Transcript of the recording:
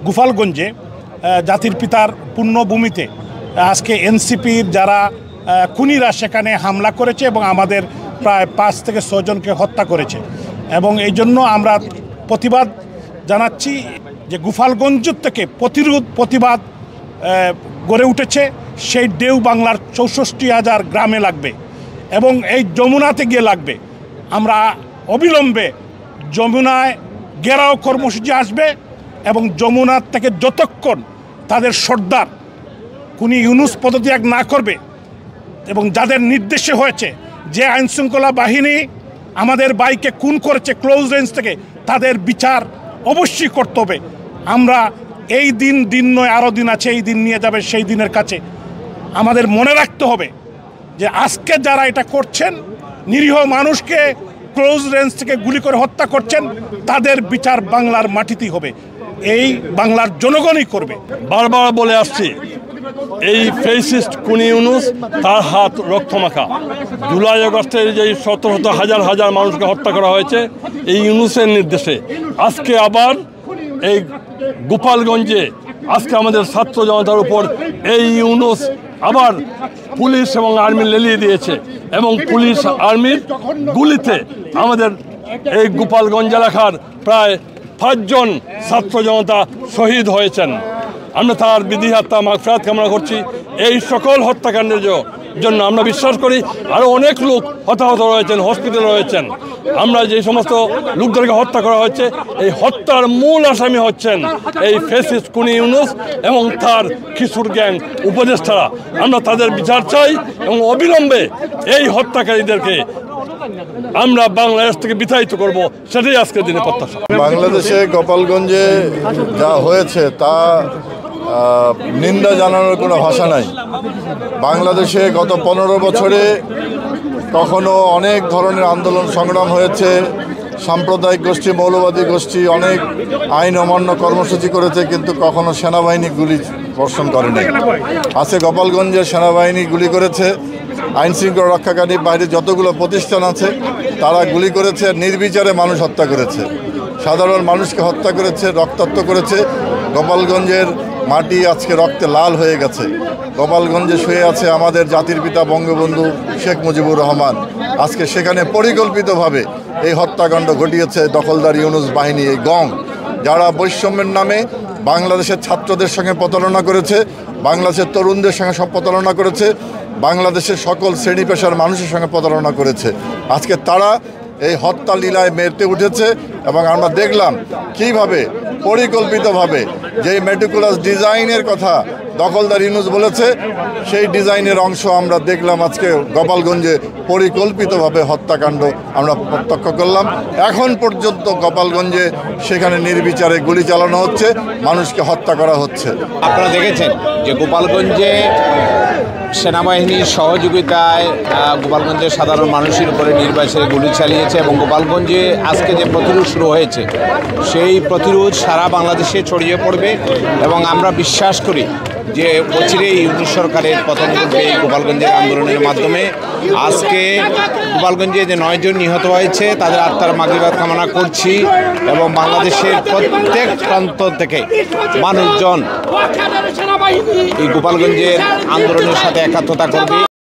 গোপালগঞ্জে জাতির পিতার পুণ্যভূমিতে আজকে এনসিপির যারা খুনিরা সেখানে হামলা করেছে এবং আমাদের প্রায় 5 থেকে 6 জনকে হত্যা করেছে এবং এই জন্য আমরা প্রতিবাদ জানাচ্ছি যে গোপালগঞ্জ থেকে প্রতিবাদ গড়ে উঠেছে সেই ঢেউ বাংলার 64,000 গ্রামে লাগবে এবং এই যমুনাতে গিয়ে লাগবে। আমরা অবিলম্বে যমুনায় ঘেরাও কর্মসূচি আসবে এবং যমুনার থেকে যতক্ষণ তাদের সর্দার খুনি ইউনূস পদত্যাগ না করবে এবং যাদের নির্দেশে হয়েছে যে আইনশৃঙ্খলা বাহিনী আমাদের ভাইকে খুন করেছে ক্লোজ রেঞ্জ থেকে তাদের বিচার অবশ্যই করতে হবে। আমরা এই দিন নয়, আরও দিন আছে, এই দিন নিয়ে যাবে সেই দিনের কাছে। আমাদের মনে রাখতে হবে যে আজকে যারা এটা করছেন, নিরীহ মানুষকে ক্লোজ রেঞ্জ থেকে গুলি করে হত্যা করছেন, তাদের বিচার বাংলার মাটিতেই হবে, এই বাংলার জনগণই করবে। বারবার বলে আসছি, এই ফেসিস্ট খুনি ইউনূস তার হাত রক্তমাখা। জুলাই আগস্টের যে শত হাজার মানুষকে হত্যা করা হয়েছে এই ইউনূসের নির্দেশে, আজকে আবার এই গোপালগঞ্জে আজকে আমাদের ছাত্র জনতার উপর এই ইউনূস আবার পুলিশ এবং আর্মি লেলিয়ে দিয়েছে এবং পুলিশ আর্মির গুলিতে আমাদের এই গোপালগঞ্জ এলাকার প্রায় 5 জন ছাত্র জনতা শহীদ হয়েছেন। আমরা তার বিধি আত্মা মাগফিরাত কামনা করছি। এই সকল হত্যাকাণ্ডের জন্য আমরা বিশ্বাস করি আরও অনেক লোক হতাহত রয়েছেন, হসপিটালে রয়েছেন। আমরা যে সমস্ত লোকদেরকে হত্যা করা হচ্ছে, এই হত্যার মূল আসামি হচ্ছেন এই ফ্যাসিস্ট খুনি ইউনূস এবং তার খিসুর গ্যাং উপদেষ্টারা। আমরা তাদের বিচার চাই এবং অবিলম্বে এই হত্যাকারীদেরকে আমরা বাংলাদেশ থেকে বিতাড়িত করব, সেটাই আজকের দিনে প্রত্যাশা। বাংলাদেশে গোপালগঞ্জে যা হয়েছে তা নিন্দা জানানোর কোনো ভাষা নাই। বাংলাদেশে গত 15 বছরে কখনো অনেক ধরনের আন্দোলন সংগ্রাম হয়েছে, সাম্প্রদায়িক গোষ্ঠী, মৌলবাদী গোষ্ঠী অনেক আইন অমান্য কর্মসূচি করেছে, কিন্তু কখনো সেনাবাহিনী গুলি বর্ষণ করেনি। আজকে গোপালগঞ্জে সেনাবাহিনী গুলি করেছে, আইনশৃঙ্খলা রক্ষাকারী বাইরে যতগুলো প্রতিষ্ঠান আছে তারা গুলি করেছে, নির্বিচারে মানুষ হত্যা করেছে, সাধারণ মানুষকে হত্যা করেছে, রক্তাক্ত করেছে। গোপালগঞ্জের মাটি আজকে রক্তে লাল হয়ে গেছে। গোপালগঞ্জে শুয়ে আছে আমাদের জাতির পিতা বঙ্গবন্ধু শেখ মুজিবুর রহমান। আজকে সেখানে পরিকল্পিতভাবে এই হত্যাকাণ্ড ঘটিয়েছে দখলদার ইউনূস বাহিনী, এই গং, যারা বৈষম্যের নামে বাংলাদেশের ছাত্রদের সঙ্গে প্রতারণা করেছে, বাংলাদেশের তরুণদের সঙ্গে সব প্রতারণা করেছে, বাংলাদেশের সকল শ্রেণী পেশার মানুষের সঙ্গে প্রতারণা করেছে। আজকে তারা এই হত্যা লীলায় মেতে উঠেছে এবং আমরা দেখলাম কিভাবে পরিকল্পিতভাবে যেই মেটিকুলাস ডিজাইনের কথা দখলদার ইউনূস বলেছে, সেই ডিজাইনের অংশ আমরা দেখলাম আজকে গোপালগঞ্জে পরিকল্পিতভাবে হত্যাকাণ্ড আমরা প্রত্যক্ষ করলাম। এখন পর্যন্ত গোপালগঞ্জে সেখানে নির্বিচারে গুলি চালানো হচ্ছে, মানুষকে হত্যা করা হচ্ছে। আপনারা দেখেছেন যে গোপালগঞ্জে সেনাবাহিনীর সহযোগিতায় গোপালগঞ্জের সাধারণ মানুষের উপরে নির্বাচনে গুলি চালিয়েছে এবং গোপালগঞ্জে আজকে যে প্রতিরোধ শুরু হয়েছে সেই প্রতিরোধ সারা বাংলাদেশে ছড়িয়ে পড়বে এবং আমরা বিশ্বাস করি যে অচিরেই ইউনূস সরকারের পতন ঘটবে এই গোপালগঞ্জের আন্দোলনের মাধ্যমে। আজকে গোপালগঞ্জে যে 9 জন নিহত হয়েছে তাদের আত্মার মাগফিরাত কামনা করছি এবং বাংলাদেশের প্রত্যেক প্রান্ত থেকে মানুষজন এই গোপালগঞ্জের আন্দোলনের সাথে একাত্মতা করবে।